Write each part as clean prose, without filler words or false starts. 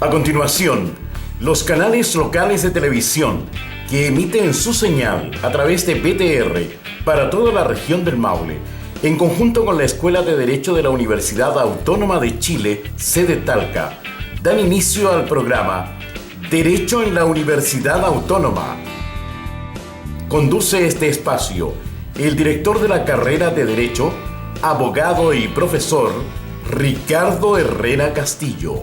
A continuación, los canales locales de televisión que emiten su señal a través de BTR para toda la región del Maule, en conjunto con la Escuela de Derecho de la Universidad Autónoma de Chile, sede Talca, dan inicio al programa Derecho en la Universidad Autónoma. Conduce este espacio el director de la carrera de Derecho, abogado y profesor Ricardo Herrera Castillo.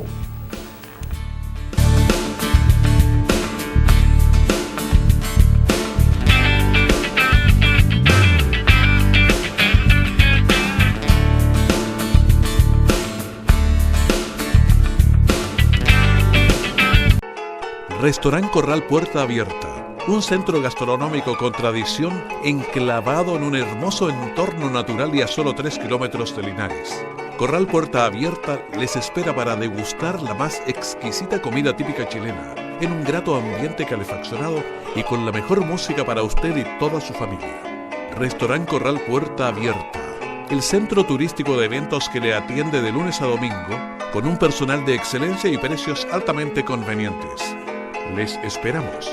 Restaurant Corral Puerta Abierta, un centro gastronómico con tradición enclavado en un hermoso entorno natural y a solo 3 kilómetros de Linares. Corral Puerta Abierta les espera para degustar la más exquisita comida típica chilena, en un grato ambiente calefaccionado y con la mejor música para usted y toda su familia. Restaurant Corral Puerta Abierta, el centro turístico de eventos que le atiende de lunes a domingo, con un personal de excelencia y precios altamente convenientes. Les esperamos.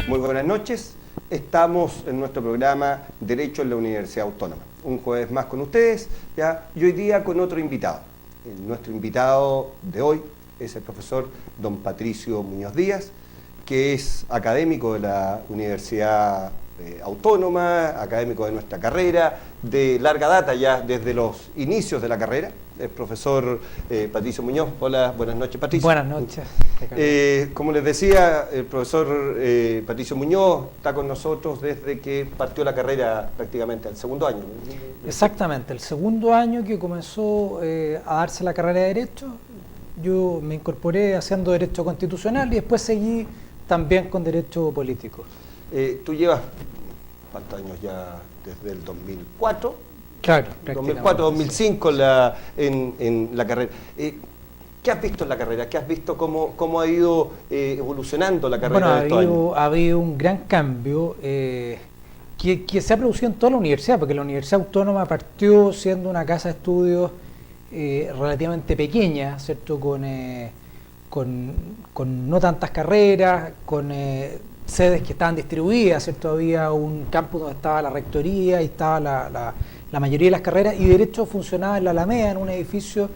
Muy buenas noches. Estamos en nuestro programa Derecho en la Universidad Autónoma. Un jueves más con ustedes, ¿ya? Y hoy día con otro invitado. Nuestro invitado de hoy es el profesor don Patricio Muñoz Díaz, que es académico de la Universidad Autónoma, académico de nuestra carrera, de larga data ya desde los inicios de la carrera. El profesor Patricio Muñoz. Hola, buenas noches, Patricio. Buenas noches. Como les decía, el profesor Patricio Muñoz está con nosotros desde que partió la carrera prácticamente al segundo año. Exactamente, el segundo año que comenzó a darse la carrera de Derecho. Yo me incorporé haciendo Derecho Constitucional y después seguí también con Derecho Político. Tú llevas, ¿cuántos años ya? Desde el 2004. Claro, 2004, 2005 en la carrera. ¿Qué has visto en la carrera? ¿Qué has visto cómo ha ido evolucionando la carrera de estos años? Ha habido un gran cambio que se ha producido en toda la universidad, porque la Universidad Autónoma partió siendo una casa de estudios relativamente pequeña, ¿cierto? Con no tantas carreras, con sedes que estaban distribuidas, ¿cierto? Había un campus donde estaba la rectoría y estaba la mayoría de las carreras, y Derecho funcionaba en la Alameda, en un edificio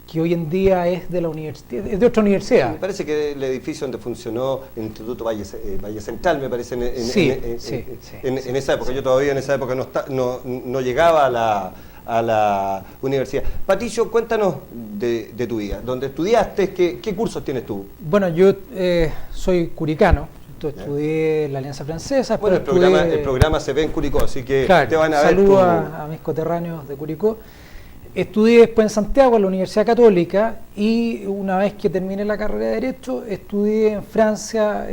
que hoy en día es de la universidad, es de otra universidad. Me parece que el edificio donde funcionó el Instituto Valle Central, me parece, en esa época. Yo todavía en esa época no llegaba a la universidad. Patricio, cuéntanos de tu vida. ¿Dónde estudiaste? ¿Qué cursos tienes tú? Bueno, yo soy curicano. Estudié la Alianza Francesa. Bueno, el programa se ve en Curicó, así que claro, te van a ver. Saludo a mis coterráneos de Curicó. Estudié después en Santiago, en la Universidad Católica, y una vez que terminé la carrera de Derecho, estudié en Francia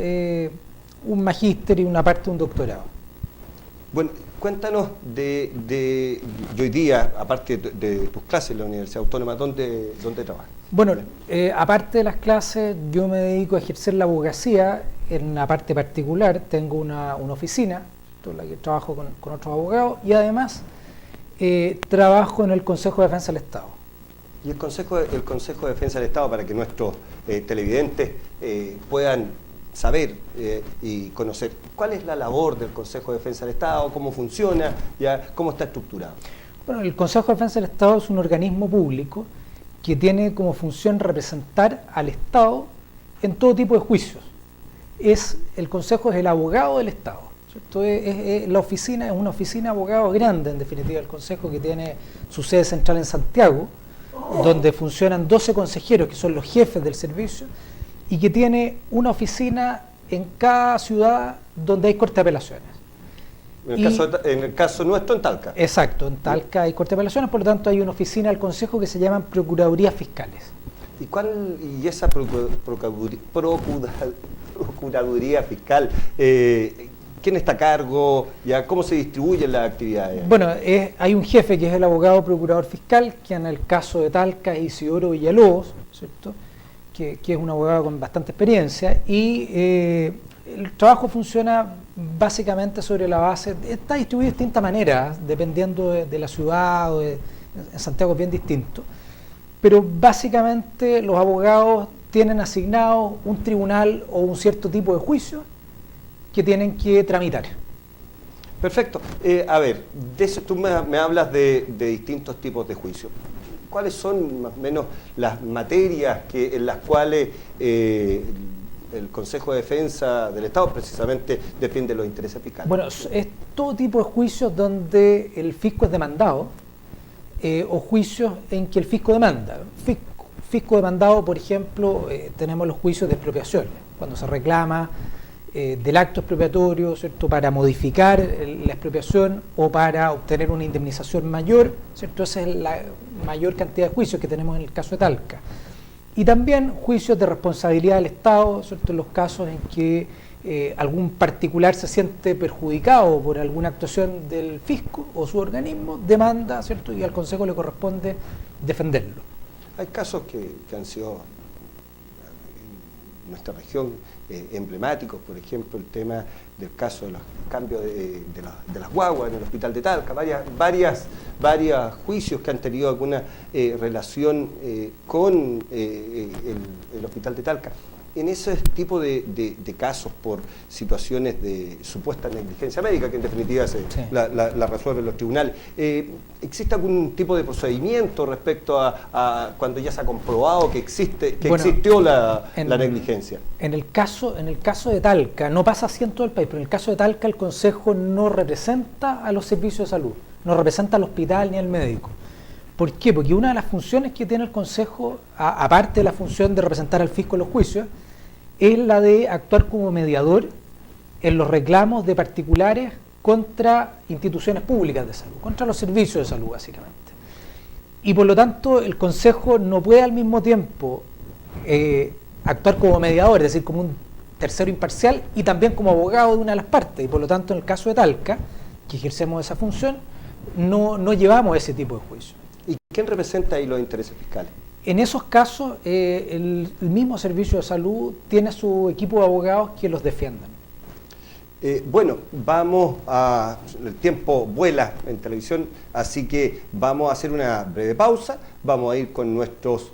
un magíster y una parte de un doctorado. Bueno, cuéntanos de hoy día, aparte de tus clases en la Universidad Autónoma, ¿dónde trabajas? Bueno, aparte de las clases, yo me dedico a ejercer la abogacía en una parte particular. Tengo una oficina en la que trabajo con otros abogados, y además trabajo en el Consejo de Defensa del Estado. Y el Consejo de Defensa del Estado, para que nuestros televidentes puedan saber y conocer cuál es la labor del Consejo de Defensa del Estado, cómo funciona, cómo está estructurado. Bueno, el Consejo de Defensa del Estado es un organismo público que tiene como función representar al Estado en todo tipo de juicios. El Consejo es el abogado del Estado, ¿cierto? La oficina es una oficina de abogados grande, en definitiva, el Consejo, que tiene su sede central en Santiago, donde funcionan 12 consejeros, que son los jefes del servicio, y que tiene una oficina en cada ciudad donde hay corte de apelaciones. En el caso nuestro, en Talca. Exacto, en Talca hay corte de apelaciones, por lo tanto hay una oficina del Consejo que se llaman Procuradurías Fiscales. ¿Y esa Procuraduría Fiscal, quién está a cargo? ¿Cómo se distribuyen las actividades? Bueno, hay un jefe que es el abogado procurador fiscal, que en el caso de Talca es Isidoro Villalobos, ¿cierto? que es un abogado con bastante experiencia, y el trabajo funciona básicamente sobre la base, está distribuido de distintas maneras, dependiendo de la ciudad, en Santiago es bien distinto, pero básicamente los abogados tienen asignado un tribunal o un cierto tipo de juicio que tienen que tramitar. Perfecto. A ver, de eso tú me hablas de distintos tipos de juicios. ¿Cuáles son más o menos las materias en las cuales el Consejo de Defensa del Estado precisamente defiende los intereses fiscales? Bueno, es todo tipo de juicios donde el fisco es demandado o juicios en que el fisco demanda. Fisco demandado, por ejemplo, tenemos los juicios de expropiación, cuando se reclama del acto expropiatorio, ¿cierto?, para modificar la expropiación o para obtener una indemnización mayor, ¿cierto? Esa es la mayor cantidad de juicios que tenemos en el caso de Talca. Y también juicios de responsabilidad del Estado, ¿cierto?, en los casos en que algún particular se siente perjudicado por alguna actuación del fisco o su organismo, demanda, ¿cierto?, y al Consejo le corresponde defenderlo. Hay casos que han sido en nuestra región emblemáticos, por ejemplo, el tema del caso de los cambios de las guaguas en el hospital de Talca, varios juicios que han tenido alguna relación con el hospital de Talca. En ese tipo de casos por situaciones de supuesta negligencia médica, que en definitiva la resuelven los tribunales, ¿existe algún tipo de procedimiento respecto a cuando ya se ha comprobado que existió la negligencia? En el caso de Talca, no pasa así en todo el país, pero en el caso de Talca el Consejo no representa a los servicios de salud, no representa al hospital ni al médico. ¿Por qué? Porque una de las funciones que tiene el Consejo, aparte de la función de representar al fisco en los juicios, es la de actuar como mediador en los reclamos de particulares contra instituciones públicas de salud, contra los servicios de salud básicamente. Y por lo tanto el Consejo no puede al mismo tiempo actuar como mediador, es decir, como un tercero imparcial y también como abogado de una de las partes. Y por lo tanto en el caso de Talca, que ejercemos esa función, no llevamos ese tipo de juicio. ¿Y quién representa ahí los intereses fiscales? En esos casos, el mismo servicio de salud tiene su equipo de abogados que los defiendan. Bueno, el tiempo vuela en televisión, así que vamos a hacer una breve pausa, vamos a ir con nuestros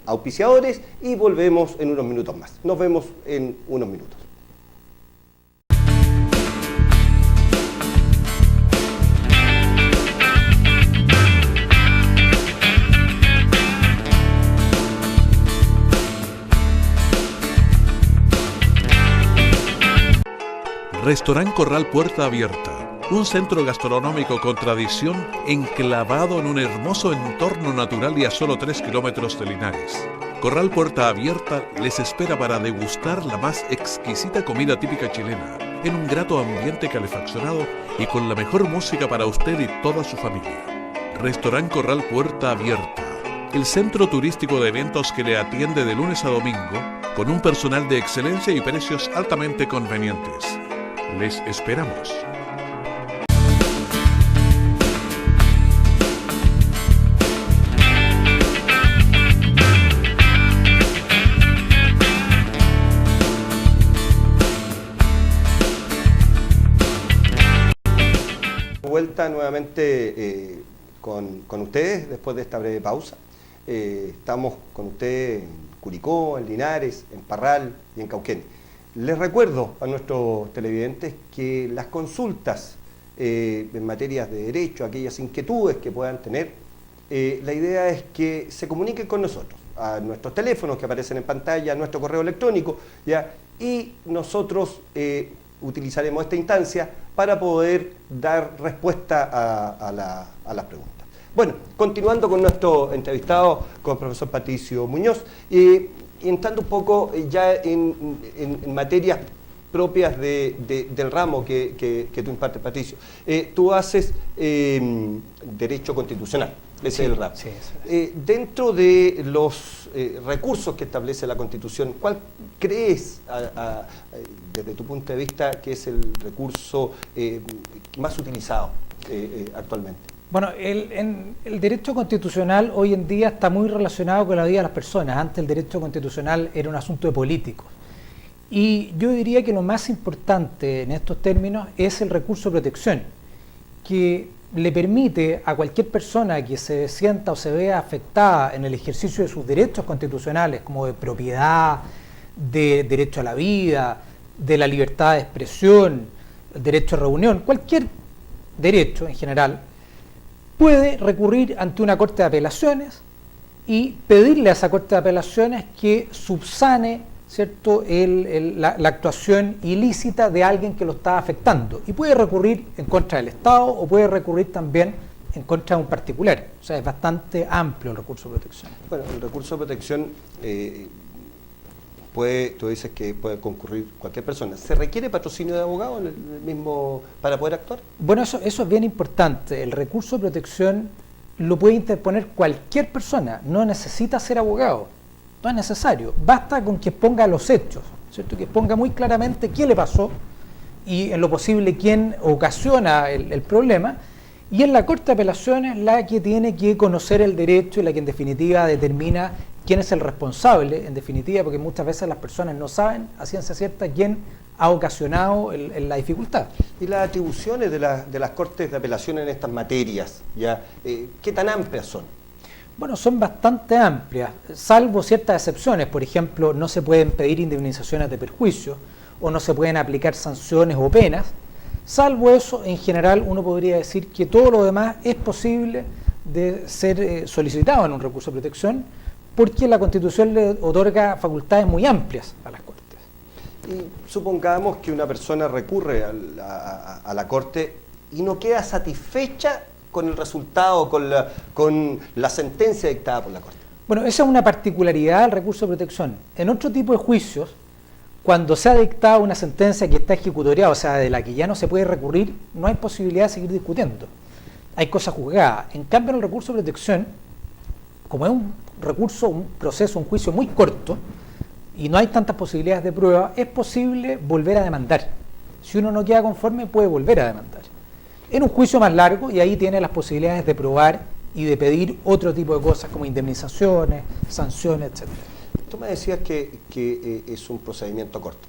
auspiciadores y volvemos en unos minutos más. Nos vemos en unos minutos. Restaurant Corral Puerta Abierta, un centro gastronómico con tradición enclavado en un hermoso entorno natural y a solo 3 kilómetros de Linares. Corral Puerta Abierta les espera para degustar la más exquisita comida típica chilena, en un grato ambiente calefaccionado y con la mejor música para usted y toda su familia. Restaurant Corral Puerta Abierta, el centro turístico de eventos que le atiende de lunes a domingo, con un personal de excelencia y precios altamente convenientes. Les esperamos. Vuelta nuevamente con ustedes después de esta breve pausa. Estamos con ustedes en Curicó, en Linares, en Parral y en Cauquenes. Les recuerdo a nuestros televidentes que las consultas en materias de derecho, aquellas inquietudes que puedan tener, la idea es que se comuniquen con nosotros, a nuestros teléfonos que aparecen en pantalla, a nuestro correo electrónico, ¿ya? Y nosotros utilizaremos esta instancia para poder dar respuesta a las preguntas. Bueno, continuando con nuestro entrevistado, con el profesor Patricio Muñoz, y entrando un poco ya en materias propias del ramo que tú impartes, Patricio. Tú haces Derecho Constitucional, ese es el ramo. Sí, dentro de los recursos que establece la Constitución, ¿cuál crees, desde tu punto de vista, que es el recurso más utilizado actualmente? Bueno, el derecho constitucional hoy en día está muy relacionado con la vida de las personas. Antes el derecho constitucional era un asunto de políticos. Y yo diría que lo más importante en estos términos es el recurso de protección, que le permite a cualquier persona que se sienta o se vea afectada en el ejercicio de sus derechos constitucionales, como de propiedad, de derecho a la vida, de la libertad de expresión, el derecho a reunión, cualquier derecho en general, puede recurrir ante una corte de apelaciones y pedirle a esa corte de apelaciones que subsane, ¿cierto?, la actuación ilícita de alguien que lo está afectando. Y puede recurrir en contra del Estado o puede recurrir también en contra de un particular. O sea, es bastante amplio el recurso de protección. Bueno, el recurso de protección tú dices que puede concurrir cualquier persona. ¿Se requiere patrocinio de abogado en el mismo para poder actuar? Bueno, eso es bien importante. El recurso de protección lo puede interponer cualquier persona, no necesita ser abogado, no es necesario. Basta con que ponga los hechos, ¿cierto? Que ponga muy claramente qué le pasó y en lo posible quién ocasiona el problema. Y en la Corte de Apelaciones la que tiene que conocer el derecho y la que en definitiva determina quién es el responsable, en definitiva, porque muchas veces las personas no saben a ciencia cierta quién ha ocasionado la dificultad. Y las atribuciones de las Cortes de Apelación en estas materias, ¿ya? ¿Qué tan amplias son? Bueno, son bastante amplias, salvo ciertas excepciones. Por ejemplo, no se pueden pedir indemnizaciones de perjuicio o no se pueden aplicar sanciones o penas. Salvo eso, en general uno podría decir que todo lo demás es posible de ser solicitado en un recurso de protección, porque la Constitución le otorga facultades muy amplias a las Cortes. Y supongamos que una persona recurre a la Corte y no queda satisfecha con el resultado, con la sentencia dictada por la Corte. Bueno, esa es una particularidad del recurso de protección. En otro tipo de juicios, cuando se ha dictado una sentencia que está ejecutoriada, o sea, de la que ya no se puede recurrir, no hay posibilidad de seguir discutiendo. Hay cosas juzgadas. En cambio, en el recurso de protección, como es un recurso, un proceso, un juicio muy corto y no hay tantas posibilidades de prueba, es posible volver a demandar. Si uno no queda conforme, puede volver a demandar. En un juicio más largo, y ahí tiene las posibilidades de probar y de pedir otro tipo de cosas como indemnizaciones, sanciones, etc. Tú me decías que es un procedimiento corto.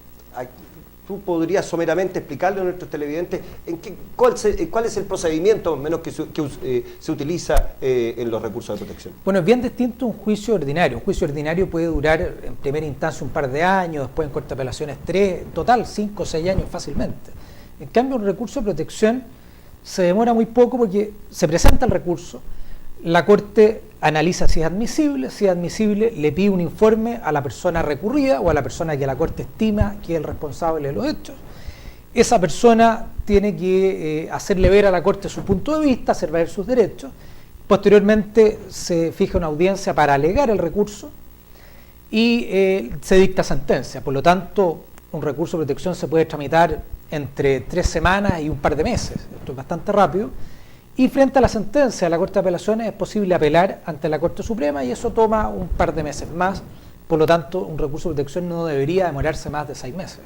¿Tú podrías someramente explicarle a nuestros televidentes cuál es el procedimiento menos que se utiliza en los recursos de protección? Bueno, es bien distinto a un juicio ordinario. Un juicio ordinario puede durar en primera instancia un par de años, después en corte de apelaciones 3, en total 5 o 6 años fácilmente. En cambio, un recurso de protección se demora muy poco porque se presenta el recurso, la Corte analiza si es admisible, le pide un informe a la persona recurrida o a la persona que la Corte estima que es el responsable de los hechos. Esa persona tiene que hacerle ver a la Corte su punto de vista, hacer ver sus derechos. Posteriormente se fija una audiencia para alegar el recurso y se dicta sentencia. Por lo tanto, un recurso de protección se puede tramitar entre 3 semanas y un par de meses. Esto es bastante rápido. Y frente a la sentencia de la Corte de Apelaciones es posible apelar ante la Corte Suprema y eso toma un par de meses más. Por lo tanto, un recurso de protección no debería demorarse más de 6 meses.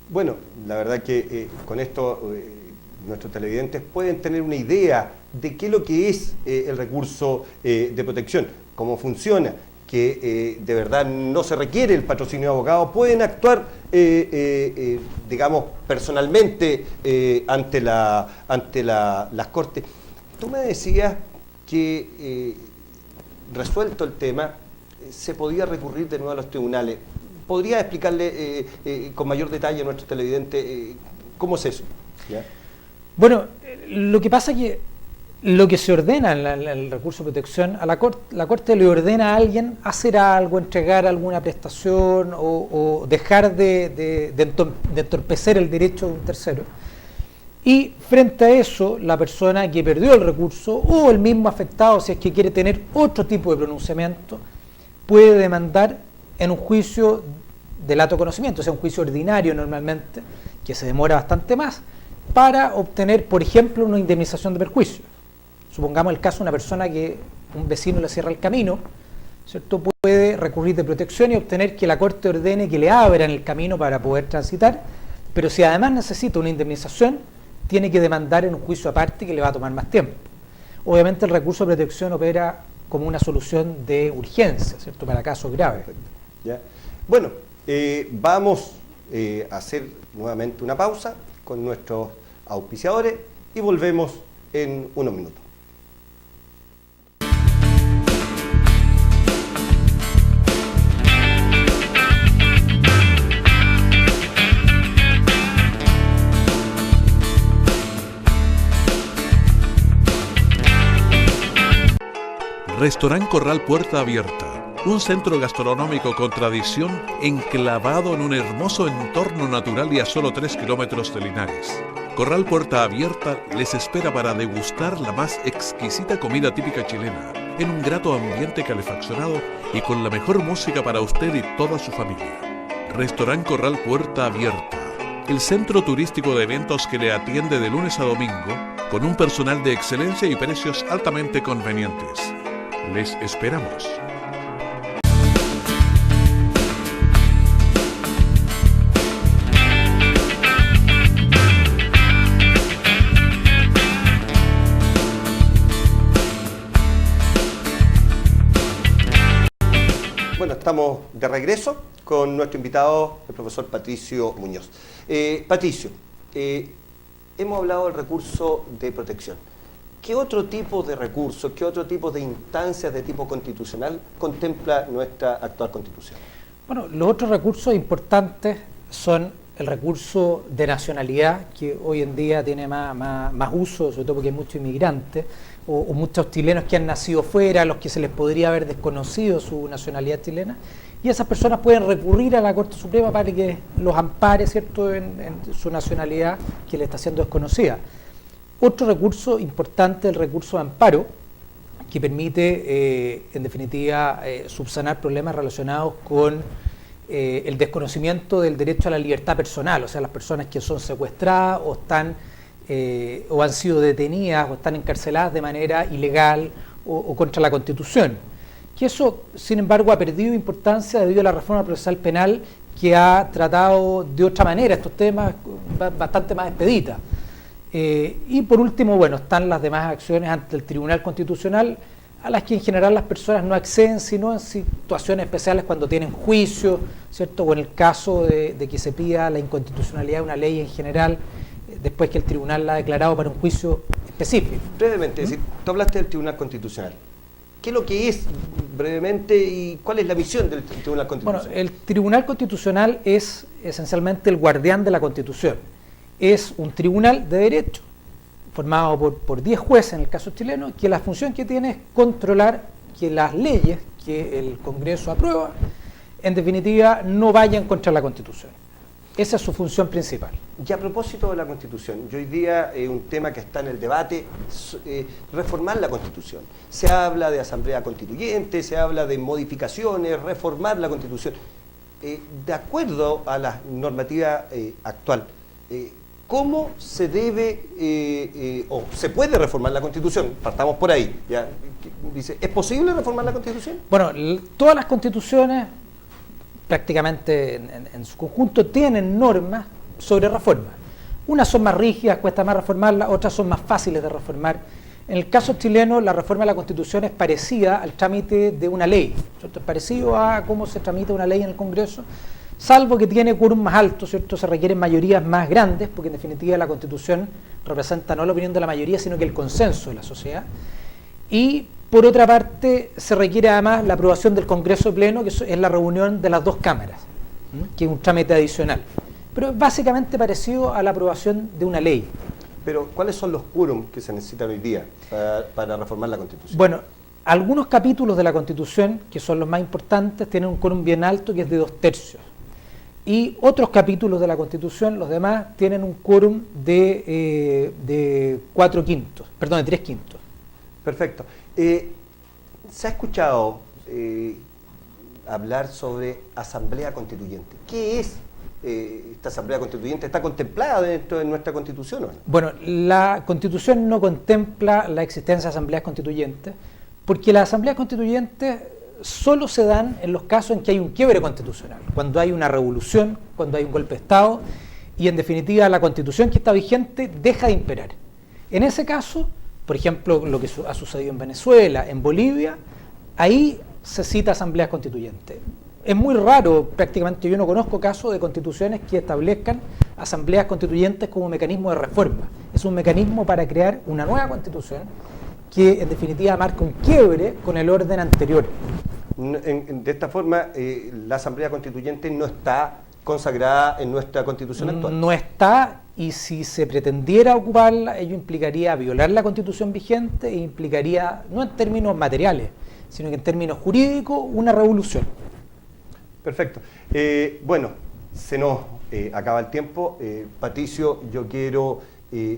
Bueno, la verdad que con esto nuestros televidentes pueden tener una idea de qué es lo que es el recurso de protección, cómo funciona, que de verdad no se requiere el patrocinio de abogados, pueden actuar, digamos, personalmente ante las Cortes. Tú me decías que, resuelto el tema, se podía recurrir de nuevo a los tribunales. ¿Podría explicarle con mayor detalle a nuestros televidentes cómo es eso? ¿Ya? Bueno, lo que pasa es que lo que se ordena en el recurso de protección, a la Corte le ordena a alguien hacer algo, entregar alguna prestación o dejar de entorpecer el derecho de un tercero. Y frente a eso, la persona que perdió el recurso o el mismo afectado, si es que quiere tener otro tipo de pronunciamiento, puede demandar en un juicio de lato conocimiento, o sea, un juicio ordinario normalmente, que se demora bastante más, para obtener, por ejemplo, una indemnización de perjuicio. Supongamos el caso de una persona que un vecino le cierra el camino, ¿cierto? Puede recurrir de protección y obtener que la Corte ordene que le abran el camino para poder transitar, pero si además necesita una indemnización, tiene que demandar en un juicio aparte que le va a tomar más tiempo. obviamente el recurso de protección opera como una solución de urgencia, ¿cierto?, para casos graves. Perfecto. ¿Ya? Bueno, vamos a hacer nuevamente una pausa con nuestros auspiciadores y volvemos en unos minutos. Restaurant Corral Puerta Abierta, un centro gastronómico con tradición enclavado en un hermoso entorno natural y a solo 3 kilómetros de Linares. Corral Puerta Abierta les espera para degustar la más exquisita comida típica chilena, en un grato ambiente calefaccionado y con la mejor música para usted y toda su familia. Restaurant Corral Puerta Abierta, el centro turístico de eventos que le atiende de lunes a domingo, con un personal de excelencia y precios altamente convenientes. Les esperamos. Bueno, estamos de regreso con nuestro invitado, el profesor Patricio Muñoz. Patricio, hemos hablado del recurso de protección. ¿Qué otro tipo de recursos, qué otro tipo de instancias de tipo constitucional contempla nuestra actual Constitución? Bueno, los otros recursos importantes son el recurso de nacionalidad, que hoy en día tiene más uso, sobre todo porque hay muchos inmigrantes o muchos chilenos que han nacido fuera, a los que se les podría haber desconocido su nacionalidad chilena, y esas personas pueden recurrir a la Corte Suprema para que los ampare, ¿cierto?, en su nacionalidad que le está siendo desconocida. Otro recurso importante es el recurso de amparo, que permite, en definitiva, subsanar problemas relacionados con el desconocimiento del derecho a la libertad personal, o sea, las personas que son secuestradas o están o han sido detenidas o están encarceladas de manera ilegal o contra la Constitución. Que eso, sin embargo, ha perdido importancia debido a la reforma procesal penal, que ha tratado de otra manera estos temas bastante más expedita. Y por último, bueno, están las demás acciones ante el Tribunal Constitucional, a las que en general las personas no acceden, sino en situaciones especiales cuando tienen juicio, ¿cierto?, o en el caso de que se pida la inconstitucionalidad de una ley en general, después que el tribunal la ha declarado para un juicio específico. Brevemente, es decir, tú hablaste del Tribunal Constitucional. ¿Qué es lo que es, brevemente, y cuál es la misión del Tribunal Constitucional? Bueno, el Tribunal Constitucional es esencialmente el guardián de la Constitución. Es un tribunal de derecho, formado por 10 jueces en el caso chileno, que la función que tiene es controlar que las leyes que el Congreso aprueba, en definitiva, no vayan contra la Constitución. Esa es su función principal. Y a propósito de la Constitución, y hoy día un tema que está en el debate, reformar la Constitución. Se habla de asamblea constituyente, se habla de modificaciones, reformar la Constitución. De acuerdo a la normativa actual, ¿cómo se debe o se puede reformar la Constitución? Partamos por ahí. ¿Ya? Dice, ¿es posible reformar la Constitución? Bueno, todas las constituciones, prácticamente en su conjunto, tienen normas sobre reforma. Unas son más rígidas, cuesta más reformarlas, otras son más fáciles de reformar. En el caso chileno, la reforma de la Constitución es parecida al trámite de una ley, ¿cierto? Es parecido a cómo se tramita una ley en el Congreso, salvo que tiene quórum más alto, ¿cierto? Se requieren mayorías más grandes, porque en definitiva la Constitución representa no la opinión de la mayoría, sino que el consenso de la sociedad. Y por otra parte, se requiere además la aprobación del Congreso Pleno, que es la reunión de las dos cámaras, que es un trámite adicional. Pero es básicamente parecido a la aprobación de una ley. Pero, ¿cuáles son los quórum que se necesitan hoy día para reformar la Constitución? Bueno, algunos capítulos de la Constitución, que son los más importantes, tienen un quórum bien alto, que es de 2/3. Y otros capítulos de la Constitución, los demás, tienen un quórum de 3/5. Perfecto. Se ha escuchado hablar sobre asamblea constituyente. ¿Qué es esta asamblea constituyente? ¿Está contemplada dentro de nuestra Constitución o no? Bueno, la Constitución no contempla la existencia de asambleas constituyentes, porque las asambleas constituyentes solo se dan en los casos en que hay un quiebre constitucional, cuando hay una revolución, cuando hay un golpe de Estado y en definitiva la Constitución que está vigente deja de imperar. En ese caso por ejemplo, lo que ha sucedido en Venezuela, en Bolivia, ahí se cita asambleas constituyentes. Es muy raro, prácticamente yo no conozco casos de constituciones que establezcan asambleas constituyentes como mecanismo de reforma. Es un mecanismo para crear una nueva constitución que en definitiva marca un quiebre con el orden anterior. De esta forma, la Asamblea Constituyente no está consagrada en nuestra Constitución actual. No está, y si se pretendiera ocuparla, ello implicaría violar la Constitución vigente e implicaría, no en términos materiales, sino que en términos jurídicos, una revolución. Perfecto. Bueno, se nos acaba el tiempo. Patricio, yo quiero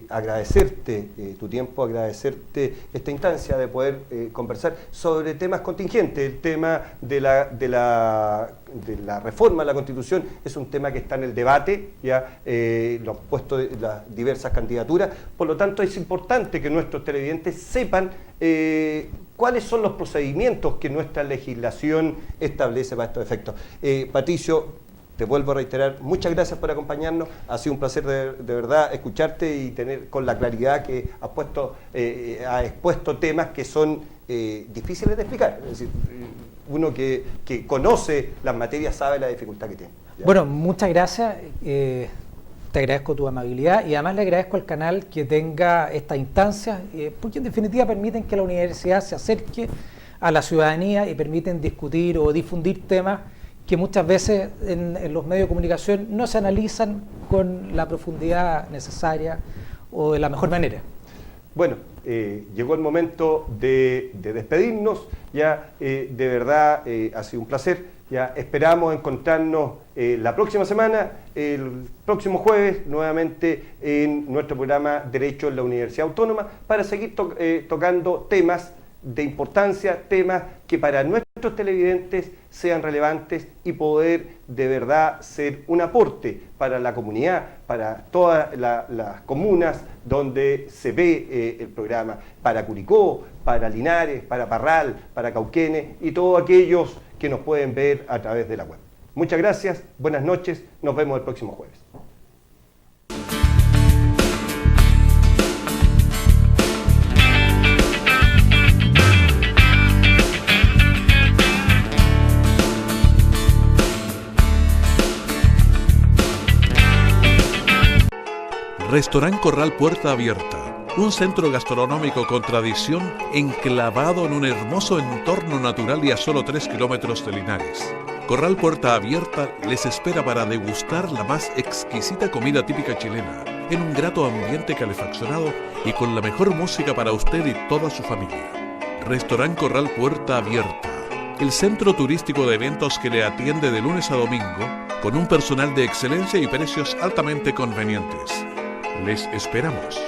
agradecerte tu tiempo, agradecerte esta instancia de poder conversar sobre temas contingentes. El tema de la reforma de la Constitución es un tema que está en el debate, ya lo han puesto las diversas candidaturas, por lo tanto es importante que nuestros televidentes sepan cuáles son los procedimientos que nuestra legislación establece para estos efectos. Patricio, te vuelvo a reiterar, muchas gracias por acompañarnos, ha sido un placer de verdad escucharte y tener con la claridad que has expuesto temas que son difíciles de explicar. Es decir, uno que conoce las materias sabe la dificultad que tiene. ¿Ya? Bueno, muchas gracias, te agradezco tu amabilidad y además le agradezco al canal que tenga estas instancias, porque en definitiva permiten que la universidad se acerque a la ciudadanía y permiten discutir o difundir temas que muchas veces en los medios de comunicación no se analizan con la profundidad necesaria o de la mejor manera. Bueno, llegó el momento de despedirnos, ya de verdad ha sido un placer, ya esperamos encontrarnos la próxima semana, el próximo jueves, nuevamente en nuestro programa Derecho en la Universidad Autónoma, para seguir tocando temas de importancia, temas que para nuestros televidentes sean relevantes y poder de verdad ser un aporte para la comunidad, para todas las comunas donde se ve el programa, para Curicó, para Linares, para Parral, para Cauquenes y todos aquellos que nos pueden ver a través de la web. Muchas gracias, buenas noches, nos vemos el próximo jueves. Restaurant Corral Puerta Abierta, un centro gastronómico con tradición enclavado en un hermoso entorno natural y a solo 3 kilómetros de Linares. Corral Puerta Abierta les espera para degustar la más exquisita comida típica chilena, en un grato ambiente calefaccionado y con la mejor música para usted y toda su familia. Restaurant Corral Puerta Abierta, el centro turístico de eventos que le atiende de lunes a domingo, con un personal de excelencia y precios altamente convenientes. Les esperamos.